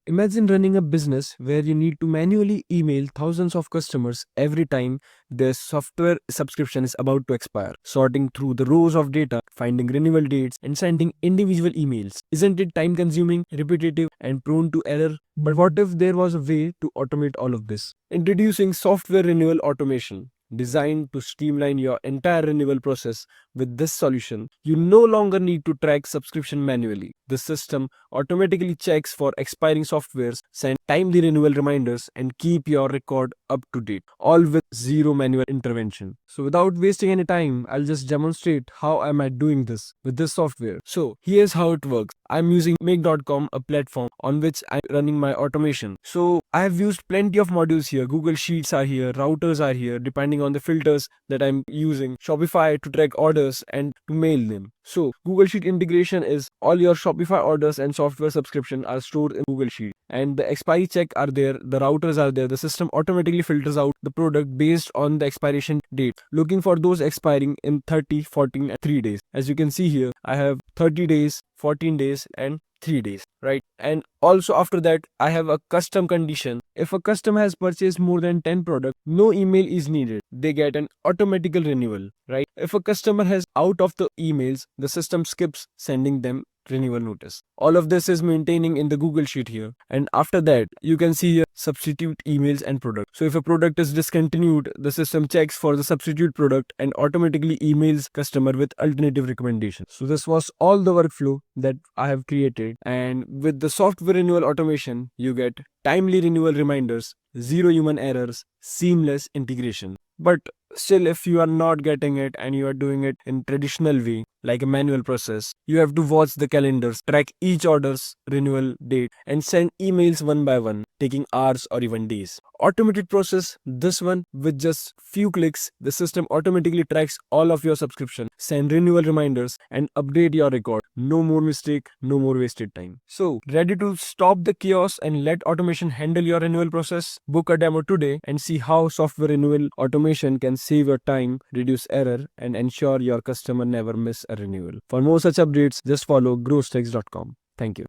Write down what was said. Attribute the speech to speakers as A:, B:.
A: Imagine running a business where you need to manually email thousands of customers every time their software subscription is about to expire, sorting through the rows of data, finding renewal dates, and sending individual emails. Isn't it time consuming, repetitive, and prone to error? But what if there was a way to automate all of this? Introducing software renewal automation. Designed to streamline your entire renewal process. With this solution, you no longer need to track subscription manually. The system automatically checks for expiring softwares, send timely renewal reminders, and keep your record up to date, all with zero manual intervention. So without wasting any time, I'll just demonstrate how am I doing this with this software. So here's how it works. I'm using make.com, a platform on which I'm running my automation. So I have used plenty of modules here. Google Sheets are here, routers are here, depending on the filters that I'm using. Shopify to track orders and to mail them. So Google Sheet integration is all your Shopify orders and software subscription are stored in Google Sheet, and the expiry check are there, the routers are there. The system automatically filters out the product based on the expiration date, looking for those expiring in 30, 14 and 3 days. As you can see here, I have 30 days, 14 days and 3 days, right? And also after that, I have a custom condition. If a customer has purchased more than 10 products, no email is needed. They get an automatical renewal, right? If a customer has out of the emails, the system skips sending them renewal notice. All of this is maintaining in the Google Sheet here. And after that, you can see here substitute emails and product. So if a product is discontinued, the system checks for the substitute product and automatically emails customer with alternative recommendations. So this was all the workflow that I have created. And with the software renewal automation, you get timely renewal reminders, zero human errors, seamless integration. But still, if you are not getting it and you are doing it in traditional way, like a manual process, you have to watch the calendars, track each order's renewal date, and send emails one by one, taking hours or even days. Automated process, this one with just few clicks, the system automatically tracks all of your subscription, send renewal reminders, and update your record. No more mistake, no more wasted time. So, ready to stop the chaos and let automation handle your renewal process? Book a demo today and see how software renewal automation can save your time, reduce error, and ensure your customer never miss a renewal. For more such updates, just follow growstechs.com. Thank you.